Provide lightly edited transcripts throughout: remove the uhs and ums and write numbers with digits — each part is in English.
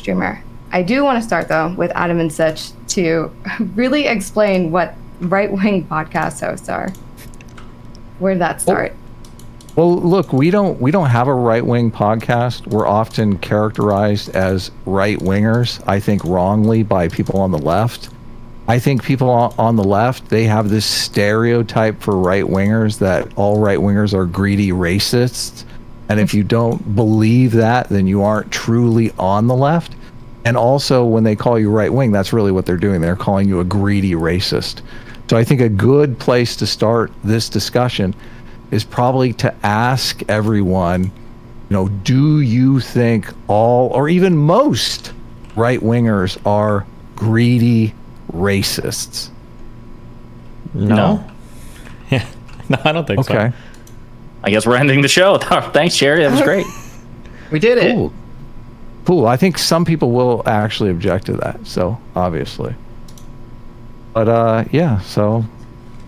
streamer. I do want to start, though, with Adam and Sitch to really explain what right-wing podcast hosts are. Where did that start? Well, look, we don't have a right-wing podcast. We're often characterized as right-wingers, I think wrongly, by people on the left. I think people on the left, they have this stereotype for right-wingers that all right-wingers are greedy racists. And if you don't believe that, then you aren't truly on the left. And also, when they call you right-wing, that's really what they're doing. They're calling you a greedy racist. So I think a good place to start this discussion is probably to ask everyone, do you think all or even most right-wingers are greedy racists? No. Yeah. No, I don't think so. Okay. I guess we're ending the show. Thanks, Jerry. That was great. We did it. Cool. I think some people will actually object to that. So obviously, but yeah. So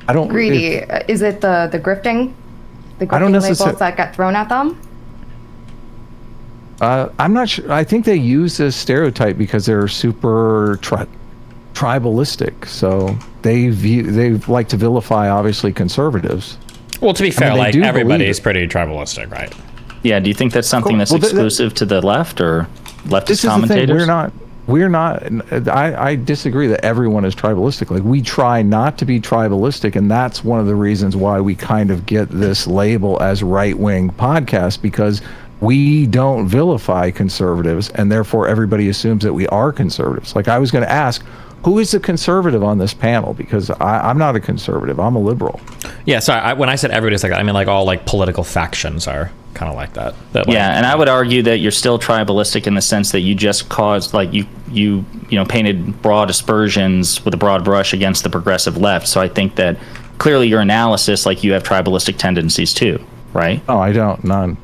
I don't. Greedy. Is it the grifting? The grifting labels that got thrown at them? I'm not sure. I think they use this stereotype because they're super tribalistic. So they like to vilify, obviously, conservatives. Well, to be fair, like everybody's pretty tribalistic, right? Yeah. Do you think that's something that's exclusive to the left or leftist commentators? We're not. I disagree that everyone is tribalistic. Like, we try not to be tribalistic, and that's one of the reasons why we kind of get this label as right-wing podcast, because we don't vilify conservatives, and therefore everybody assumes that we are conservatives. Like, I was going to ask, who is a conservative on this panel? Because I'm not a conservative. I'm a liberal. Yeah, so when I said everybody's like that, I mean like all like political factions are kind of like that. Yeah, and I would argue that you're still tribalistic in the sense that you just caused, like, you painted broad aspersions with a broad brush against the progressive left. So I think that clearly your analysis, like, you have tribalistic tendencies too, right? Oh, I don't. None.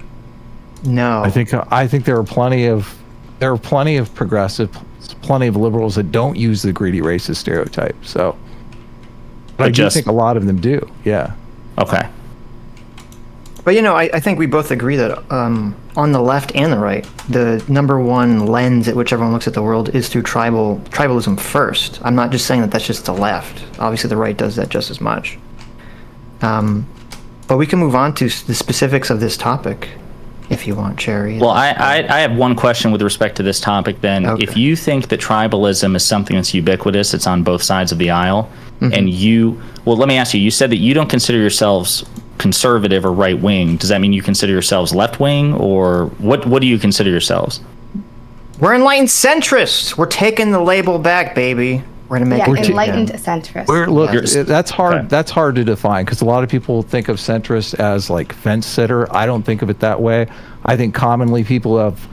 No. I think there are plenty of progressive, plenty of liberals that don't use the greedy racist stereotype. So, but I do think a lot of them do. Yeah. Okay. But I think we both agree that on the left and the right, the number one lens at which everyone looks at the world is through tribalism first. I'm not just saying that that's just the left. Obviously, the right does that just as much. But we can move on to the specifics of this topic, if you want, Cherry. Well, I have one question with respect to this topic then. Okay. If you think that tribalism is something that's ubiquitous, it's on both sides of the aisle, and let me ask you, you said that you don't consider yourselves conservative or right-wing. Does that mean you consider yourselves left-wing, or what do you consider yourselves? We're enlightened centrists. We're taking the label back, baby. We're gonna make enlightened centrist. That's hard. Okay. That's hard to define, because a lot of people think of centrist as like fence sitter. I don't think of it that way. I think commonly people have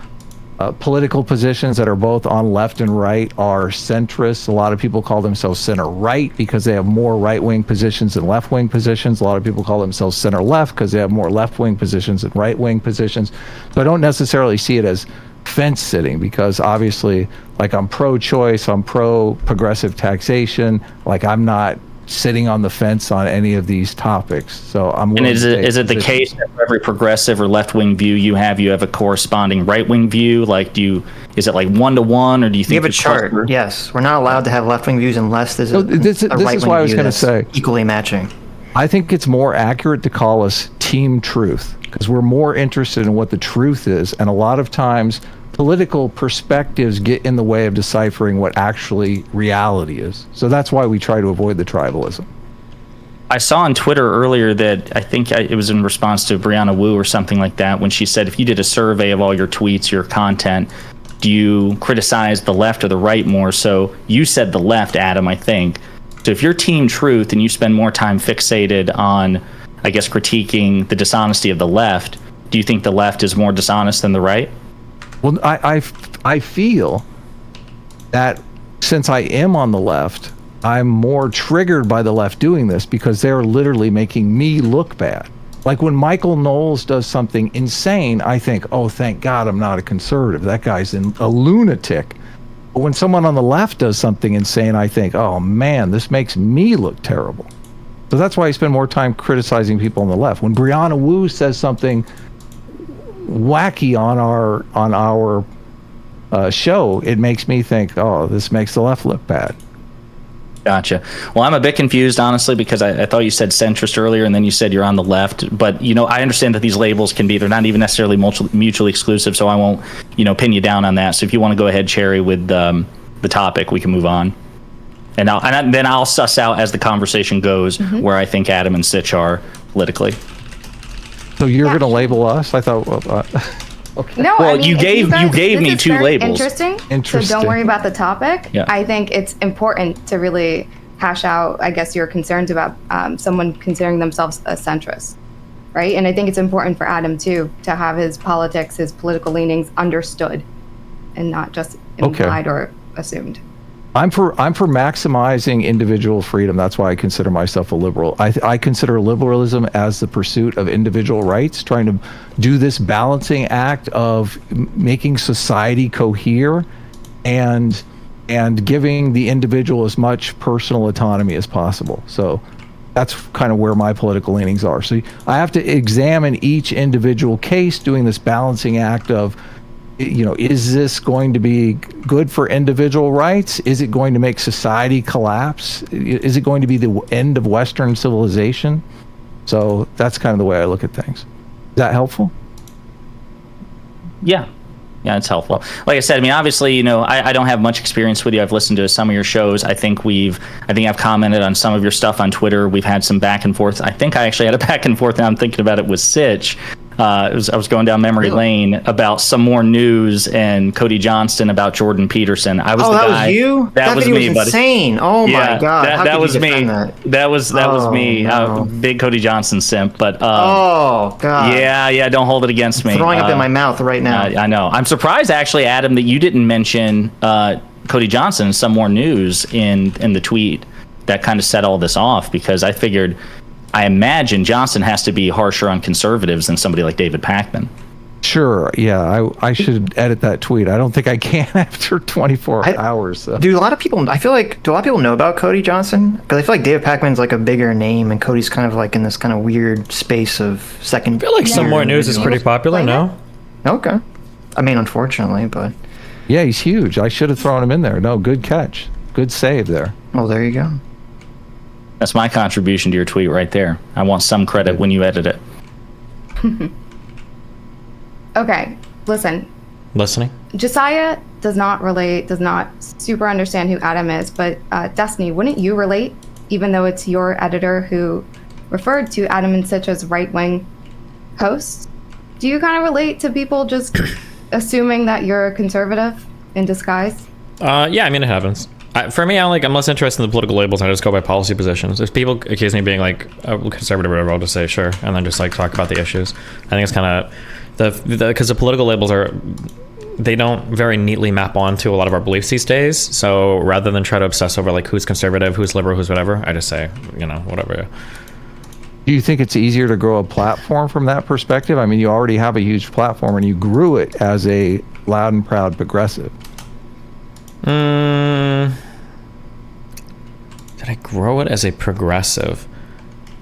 political positions that are both on left and right are centrists. A lot of people call themselves center right because they have more right wing positions than left wing positions. A lot of people call themselves center left because they have more left wing positions than right wing positions. So I don't necessarily see it as fence sitting, because obviously, like, I'm pro-choice, I'm pro-progressive taxation. Like, I'm not sitting on the fence on any of these topics. So I'm. And is it the case that for every progressive or left-wing view you have a corresponding right-wing view? Like, is it like 1-to-1, or do you think we have a chart? Yes, we're not allowed to have left-wing views unless there's a right-wing view that's equally matching. I think it's more accurate to call us team truth, because we're more interested in what the truth is, and a lot of times political perspectives get in the way of deciphering what actually reality is. So that's why we try to avoid the tribalism. I saw on Twitter earlier that I think it was in response to Brianna Wu or something like that, when she said, if you did a survey of all your tweets, your content, do you criticize the left or the right more? So you said the left, Adam, I think. So if you're team truth and you spend more time fixated on, I guess, critiquing the dishonesty of the left, do you think the left is more dishonest than the right? Well, I feel that since I am on the left, I'm more triggered by the left doing this, because they're literally making me look bad. Like, when Michael Knowles does something insane, I think, oh, thank God I'm not a conservative. That guy's a lunatic. But when someone on the left does something insane, I think, oh man, this makes me look terrible. So that's why I spend more time criticizing people on the left. When Brianna Wu says something wacky on our show, it makes me think, oh, this makes the left look bad. Gotcha. Well, I'm a bit confused, honestly, because I thought you said centrist earlier, and then you said you're on the left. But, I understand that these labels they're not even necessarily mutually exclusive, so I won't, pin you down on that. So if you want to go ahead, Cherry, with the topic, we can move on. And then I'll suss out as the conversation goes where I think Adam and Sitch are politically. So you're going to label us? I thought... okay. No, well, you gave me two labels. Interesting. So don't worry about the topic. Yeah. I think it's important to really hash out, I guess, your concerns about someone considering themselves a centrist, right? And I think it's important for Adam too to have his politics, his political leanings understood, and not just implied or assumed. I'm for maximizing individual freedom. That's why I consider myself a liberal. I consider liberalism as the pursuit of individual rights, trying to do this balancing act of making society cohere and giving the individual as much personal autonomy as possible. So that's kind of where my political leanings are. So I have to examine each individual case, doing this balancing act of, is this going to be good for individual rights? Is it going to make society collapse? Is it going to be the end of Western civilization? So that's kind of the way I look at things. Is that helpful? Yeah, it's helpful. Like I said, obviously, I don't have much experience with you. I've listened to some of your shows. I think I've commented on some of your stuff on Twitter. We've had some back and forth. I think I actually had a back and forth, and I'm thinking about it with Sitch. I was going down memory lane about some more news and Cody Johnston about Jordan Peterson. I was the guy. That was you? That was me, buddy. Insane. Oh my God. That was me. That was me. No. Big Cody Johnston simp. But oh God. Yeah. Don't hold it against me. Throwing up in my mouth right now. I know. I'm surprised actually, Adam, that you didn't mention Cody Johnston and some more news in the tweet that kind of set all this off, because I imagine Johnson has to be harsher on conservatives than somebody like David Pakman. Sure. Yeah, I should edit that tweet. I don't think I can after 24 hours. So. Do a lot of people know about Cody Johnson? Because I feel like David Pakman's like a bigger name, and Cody's kind of like in this kind of weird space of second. I feel like Some More News is pretty popular now. Okay. Unfortunately, but. Yeah, he's huge. I should have thrown him in there. No, good catch. Good save there. Well, there you go. That's my contribution to your tweet right there. I want some credit when you edit it. Okay, listen. Listening. Josiah does not super understand who Adam is, but Destiny, wouldn't you relate, even though it's your editor who referred to Adam and Sitch as right-wing hosts? Do you kind of relate to people just assuming that you're a conservative in disguise? Yeah, it happens. For me, I'm less interested in the political labels. I just go by policy positions. If people accuse me of being like a conservative or whatever, I'll just say sure, and then just like talk about the issues. I think it's kind of because the political labels they don't very neatly map onto a lot of our beliefs these days. So rather than try to obsess over like who's conservative, who's liberal, who's whatever, I just say whatever. Do you think it's easier to grow a platform from that perspective? You already have a huge platform, and you grew it as a loud and proud progressive. Did I grow it as a progressive?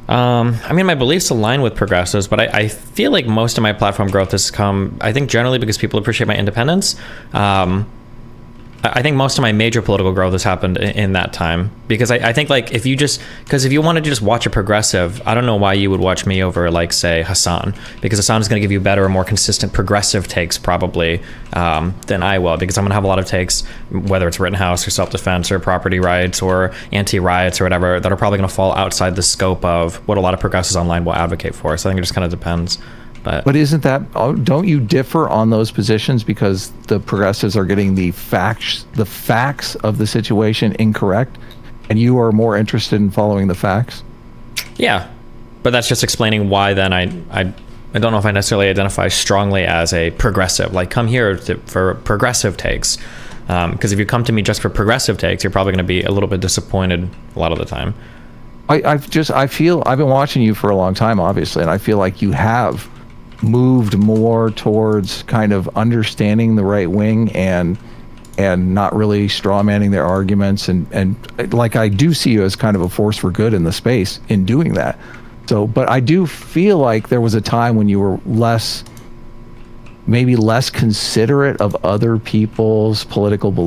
My beliefs align with progressives, but I feel like most of my platform growth has come, I think, generally because people appreciate my independence. I think most of my major political growth has happened in that time, because I think like if you wanted to just watch a progressive, I don't know why you would watch me over like say Hassan, because Hassan is going to give you better or more consistent progressive takes probably than I will, because I'm going to have a lot of takes, whether it's Rittenhouse or self-defense or property rights or anti-riots or whatever, that are probably going to fall outside the scope of what a lot of progressives online will advocate for. So I think it just kind of depends. But isn't that, don't you differ on those positions because the progressives are getting the facts of the situation incorrect, and you are more interested in following the facts? Yeah, but that's just explaining why then I don't know if I necessarily identify strongly as a progressive, like come here for progressive takes. Because if you come to me just for progressive takes, you're probably going to be a little bit disappointed a lot of the time. I feel I've been watching you for a long time, obviously, and I feel like you have moved more towards kind of understanding the right wing and not really straw manning their arguments, and like I do see you as kind of a force for good in the space in doing that. So, but I do feel like there was a time when you were less maybe less considerate of other people's political beliefs.